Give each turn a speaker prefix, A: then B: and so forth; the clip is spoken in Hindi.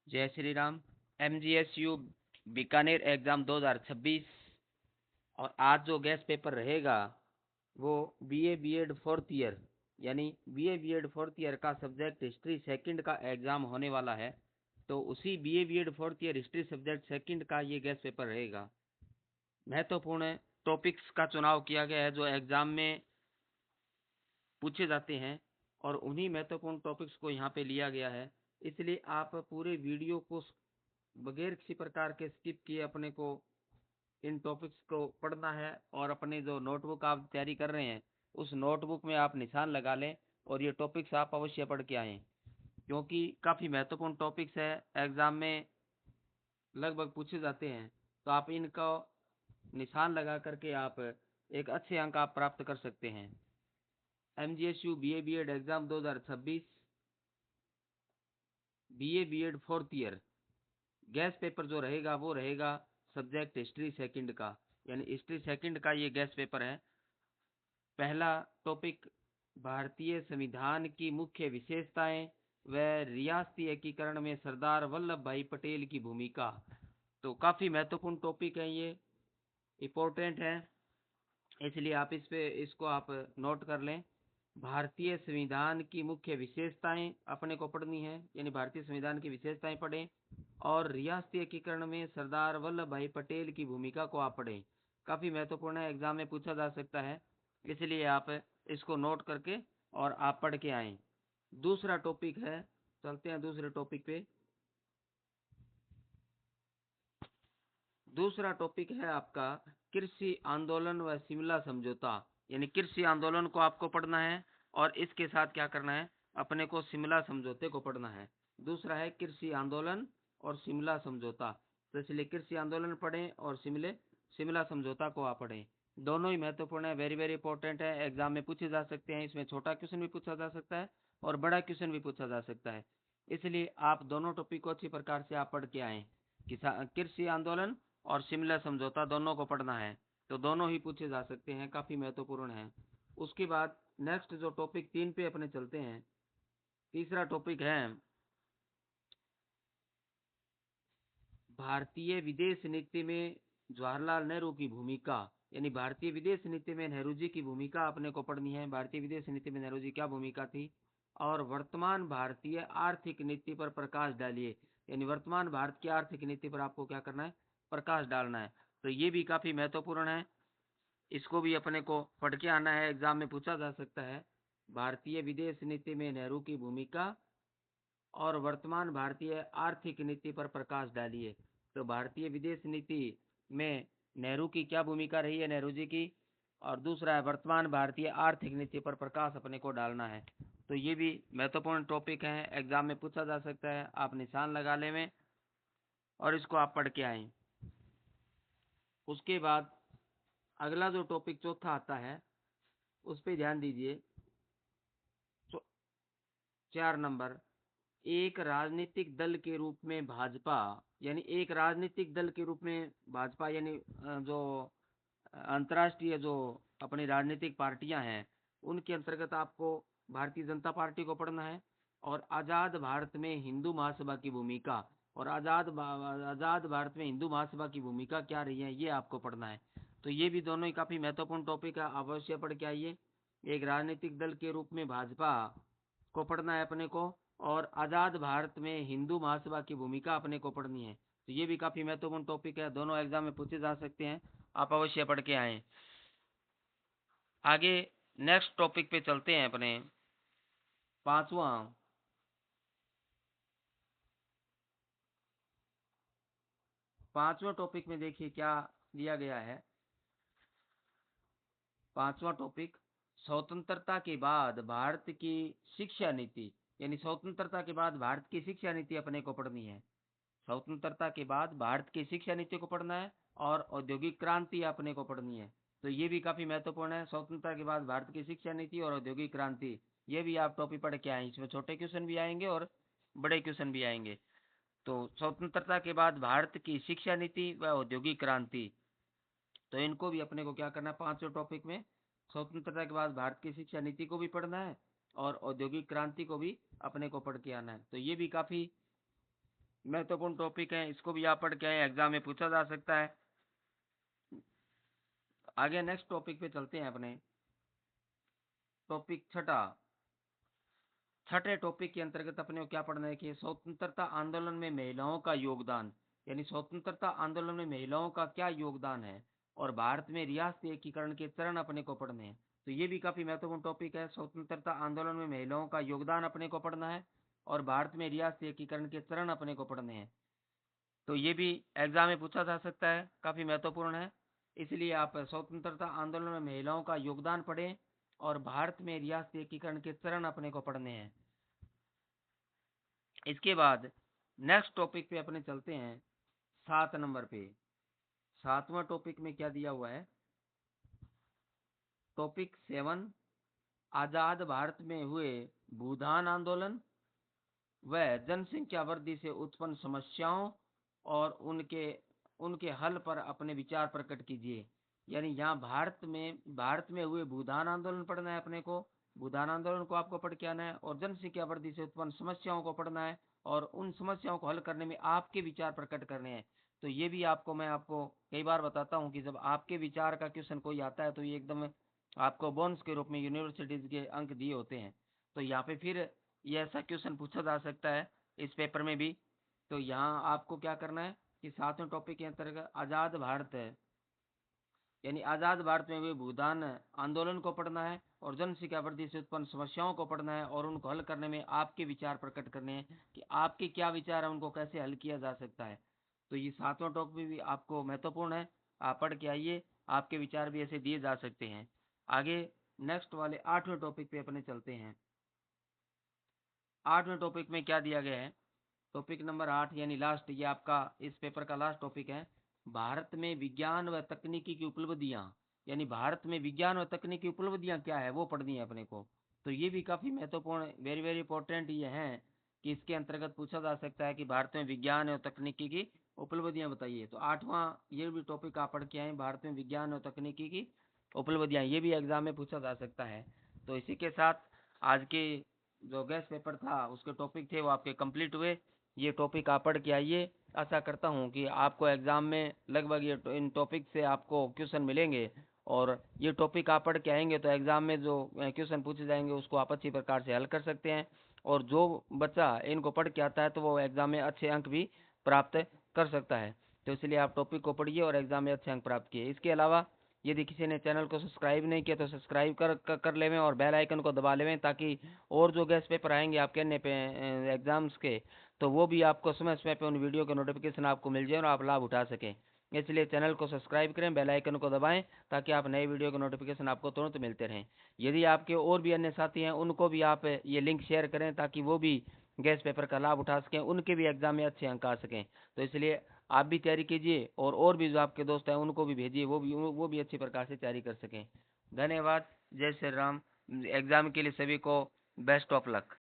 A: जय श्री राम। MGSU बीकानेर एग्ज़ाम 2026 और आज जो गेस्ट पेपर रहेगा वो BA बीएड फोर्थ ईयर यानी BA बीएड फोर्थ ईयर का सब्जेक्ट हिस्ट्री सेकंड का एग्ज़ाम होने वाला है। तो उसी BA BEd fourth year history subject second का ये गेस्ट पेपर रहेगा। महत्वपूर्ण टॉपिक्स का चुनाव किया गया है जो एग्ज़ाम में पूछे जाते हैं और उन्हीं महत्वपूर्ण टॉपिक्स को यहाँ पे लिया गया है। इसलिए आप पूरे वीडियो को बगैर किसी प्रकार के स्किप किए अपने को इन टॉपिक्स को पढ़ना है और अपने जो नोटबुक आप तैयारी कर रहे हैं उस नोटबुक में आप निशान लगा लें और ये टॉपिक्स आप अवश्य पढ़ के आएँ, क्योंकि काफ़ी महत्वपूर्ण टॉपिक्स है, एग्ज़ाम में लगभग पूछे जाते हैं। तो आप इनका निशान लगा करके आप एक अच्छे अंक आप प्राप्त कर सकते हैं। MGSU BA BEd exam 2026 BA BEd fourth year guess paper जो रहेगा वो रहेगा सब्जेक्ट हिस्ट्री सेकंड का, यानी हिस्ट्री सेकंड का ये गैस पेपर है। पहला टॉपिक भारतीय संविधान की मुख्य विशेषताएं व रियासती एकीकरण में सरदार वल्लभ भाई पटेल की भूमिका। तो काफ़ी महत्वपूर्ण टॉपिक है, ये इम्पोर्टेंट है, इसलिए आप इसको आप नोट कर लें। भारतीय संविधान की मुख्य विशेषताएं अपने को पढ़नी है, यानी भारतीय संविधान की विशेषताएं पढ़ें और रियासती एकीकरण में सरदार वल्लभ भाई पटेल की भूमिका को आप पढ़ें। काफ़ी महत्वपूर्ण है, एग्जाम में पूछा जा सकता है, इसलिए आप इसको नोट करके और आप पढ़ के आएँ। दूसरा टॉपिक है, चलते हैं दूसरे टॉपिक पे। दूसरा टॉपिक है आपका कृषि आंदोलन व शिमला समझौता, यानी कृषि आंदोलन को आपको पढ़ना है और इसके साथ क्या करना है, अपने को शिमला समझौते को पढ़ना है। दूसरा है कृषि आंदोलन और शिमला समझौता, तो इसलिए कृषि आंदोलन पढ़ें और शिमला समझौता को आप पढ़ें। दोनों ही महत्वपूर्ण है, वेरी वेरी इंपॉर्टेंट है, एग्जाम में पूछे जा सकते हैं। इसमें छोटा क्वेश्चन भी पूछा जा सकता है और बड़ा क्वेश्चन भी पूछा जा सकता है, इसलिए आप दोनों टॉपिक को अच्छी प्रकार से आप पढ़ के आएँ। कृषि आंदोलन और शिमला समझौता दोनों को पढ़ना है, तो दोनों ही पूछे जा सकते हैं, काफ़ी महत्वपूर्ण है। उसके बाद नेक्स्ट जो टॉपिक 3 पे अपने चलते हैं, तीसरा टॉपिक है भारतीय विदेश नीति में जवाहरलाल नेहरू की भूमिका, यानी भारतीय विदेश नीति में नेहरू जी की भूमिका अपने को पढ़नी है। भारतीय विदेश नीति में नेहरू जी क्या भूमिका थी और वर्तमान भारतीय आर्थिक नीति पर प्रकाश डालिए, यानी वर्तमान भारत की आर्थिक नीति पर आपको क्या करना है, प्रकाश डालना है। तो ये भी काफ़ी महत्वपूर्ण है, इसको भी अपने को पढ़ के आना है, एग्जाम में पूछा जा सकता है। भारतीय विदेश नीति में नेहरू की भूमिका और वर्तमान भारतीय आर्थिक नीति पर प्रकाश डालिए। तो भारतीय विदेश नीति में नेहरू की क्या भूमिका रही है, नेहरू जी की, और दूसरा है वर्तमान भारतीय आर्थिक नीति पर प्रकाश अपने को डालना है। तो ये भी महत्वपूर्ण टॉपिक है, एग्जाम में पूछा जा सकता है, आप निशान लगा ले में और इसको आप पढ़ के आएँ। उसके बाद अगला जो टॉपिक चौथा आता है उस पर ध्यान दीजिए। 4 नंबर, एक राजनीतिक दल के रूप में भाजपा, यानी एक राजनीतिक दल के रूप में भाजपा, यानी जो अंतर्राष्ट्रीय जो अपनी राजनीतिक पार्टियां हैं उनके अंतर्गत आपको भारतीय जनता पार्टी को पढ़ना है और आज़ाद भारत में हिंदू महासभा की भूमिका, और आज़ाद भारत में हिंदू महासभा की भूमिका क्या रही है ये आपको पढ़ना है। तो ये भी दोनों ही काफ़ी महत्वपूर्ण टॉपिक है, अवश्य पढ़ के आइए। एक राजनीतिक दल के रूप में भाजपा को पढ़ना है अपने को और आज़ाद भारत में हिंदू महासभा की भूमिका अपने को पढ़नी है। तो ये भी काफ़ी महत्वपूर्ण टॉपिक है, दोनों एग्जाम में पूछे जा सकते हैं, आप अवश्य पढ़ के आएँ। आगे नेक्स्ट टॉपिक पे चलते हैं अपने, पांचवा टॉपिक में देखिए क्या दिया गया है। पांचवा टॉपिक, स्वतंत्रता के बाद भारत की शिक्षा नीति, यानी स्वतंत्रता के बाद भारत की शिक्षा नीति अपने को पढ़नी है। स्वतंत्रता के बाद भारत की शिक्षा नीति को पढ़ना है और औद्योगिक क्रांति अपने को पढ़नी है। तो ये भी काफ़ी महत्वपूर्ण है, स्वतंत्रता के बाद भारत की शिक्षा नीति और औद्योगिक क्रांति, ये भी आप टॉपिक पढ़ के आए। इसमें छोटे क्वेश्चन भी आएंगे और बड़े क्वेश्चन भी आएंगे। तो स्वतंत्रता के बाद भारत की शिक्षा नीति व औद्योगिक क्रांति, तो इनको भी अपने को क्या करना है, पांचों टॉपिक में स्वतंत्रता के बाद भारत की शिक्षा नीति को भी पढ़ना है और औद्योगिक क्रांति को भी अपने को पढ़ के आना है। तो ये भी काफ़ी महत्वपूर्ण टॉपिक है, इसको भी आप पढ़ के आए, एग्जाम में पूछा जा सकता है। आगे नेक्स्ट टॉपिक पे चलते हैं अपने। टॉपिक छठे टॉपिक के अंतर्गत अपने को क्या पढ़ना है कि स्वतंत्रता आंदोलन में महिलाओं का योगदान, यानी स्वतंत्रता आंदोलन में महिलाओं का क्या योगदान है और भारत में रियासती एकीकरण के चरण अपने को पढ़ने हैं। तो ये भी काफी महत्वपूर्ण टॉपिक है। स्वतंत्रता आंदोलन में महिलाओं का योगदान अपने को पढ़ना है और भारत में रियासती एकीकरण के चरण अपने को पढ़ने हैं। तो ये भी एग्जाम में पूछा जा सकता है, काफी महत्वपूर्ण है। इसलिए आप स्वतंत्रता आंदोलन में महिलाओं का योगदान पढ़ें और भारत में रियासती एकीकरण के चरण अपने को पढ़ने हैं। इसके बाद नेक्स्ट टॉपिक पे अपने चलते हैं 7 नंबर पे। 7वां टॉपिक में क्या दिया हुआ है, टॉपिक 7, आजाद भारत में हुए भूदान आंदोलन व जनसंख्या वृद्धि से उत्पन्न समस्याओं और उनके हल पर अपने विचार प्रकट कीजिए। यानी यहाँ भारत में हुए भूदान आंदोलन पढ़ना है अपने को, भूदान आंदोलन को आपको पढ़ के आना है और जनसंख्या वृद्धि से उत्पन्न समस्याओं को पढ़ना है और उन समस्याओं को हल करने में आपके विचार प्रकट करने हैं। तो ये भी मैं आपको कई बार बताता हूँ कि जब आपके विचार का क्वेश्चन कोई आता है तो ये एकदम आपको बोनस के रूप में यूनिवर्सिटीज के अंक दिए होते हैं। तो यहाँ पे फिर ये ऐसा क्वेश्चन पूछा जा सकता है इस पेपर में भी। तो यहाँ आपको क्या करना है कि 7वें टॉपिक के अंतर्गत आजाद भारत है, यानी आजाद भारत में हुए भूदान आंदोलन को पढ़ना है और जनसंख्या वृद्धि से उत्पन्न समस्याओं को पढ़ना है और उनको हल करने में आपके विचार प्रकट करने हैं कि आपके क्या विचार है, उनको कैसे हल किया जा सकता है। तो ये 7वां टॉपिक भी आपको महत्वपूर्ण है, आप पढ़ के आइए, आपके विचार भी ऐसे दिए जा सकते हैं। आगे नेक्स्ट वाले 8वें टॉपिक पे अपने चलते हैं। 8वें टॉपिक में क्या दिया गया है, टॉपिक नंबर 8 यानी लास्ट, ये आपका इस पेपर का लास्ट टॉपिक है। भारत में विज्ञान व तकनीकी की उपलब्धियां, यानी भारत में विज्ञान व तकनीकी उपलब्धियां क्या है वो पढ़नी है अपने को। तो ये भी काफी महत्वपूर्ण, वेरी वेरी इंपॉर्टेंट ये है कि इसके अंतर्गत पूछा जा सकता है कि भारत में विज्ञान और तकनीकी की उपलब्धियां बताइए। तो 8वां ये भी टॉपिक आप पढ़ के आए, भारत में विज्ञान और तकनीकी की उपलब्धियां, ये भी एग्जाम में पूछा जा सकता है। तो इसी के साथ आज के जो गेस्ट पेपर था उसके टॉपिक थे वो आपके कंप्लीट हुए। ये टॉपिक आप पढ़ के आइए, आशा करता हूँ कि आपको एग्जाम में लगभग ये इन टॉपिक से आपको क्वेश्चन मिलेंगे और ये टॉपिक आप पढ़ के आएंगे तो एग्जाम में जो क्वेश्चन पूछे जाएंगे उसको आप अच्छी प्रकार से हल कर सकते हैं। और जो बच्चा इनको पढ़ के आता है तो वो एग्जाम में अच्छे अंक भी प्राप्त कर सकता है। तो इसलिए आप टॉपिक को पढ़िए और एग्जाम में अच्छे अंक प्राप्त किए। इसके अलावा यदि किसी ने चैनल को सब्सक्राइब नहीं किया तो सब्सक्राइब कर लेवें और बेल आइकन को दबा लेवें, ताकि और जो गेस्ट पेपर आएंगे आपके अन्य पे एग्जाम्स के, तो वो भी आपको समय समय पे उन वीडियो के नोटिफिकेशन आपको मिल जाए और आप लाभ उठा सकें। इसलिए चैनल को सब्सक्राइब करें, बेल आइकन को दबाएं, ताकि आप नए वीडियो के नोटिफिकेशन आपको तुरंत मिलते रहें। यदि आपके और भी अन्य साथी हैं उनको भी आप ये लिंक शेयर करें ताकि वो भी गेस्ट पेपर का लाभ उठा सकें, उनके भी एग्जाम में अच्छे अंक आ सकें। तो इसलिए आप भी तैयारी कीजिए और भी जो आपके दोस्त हैं उनको भी भेजिए, वो भी अच्छी प्रकार से तैयारी कर सकें। धन्यवाद। जय श्री राम। एग्जाम के लिए सभी को बेस्ट ऑफ लक।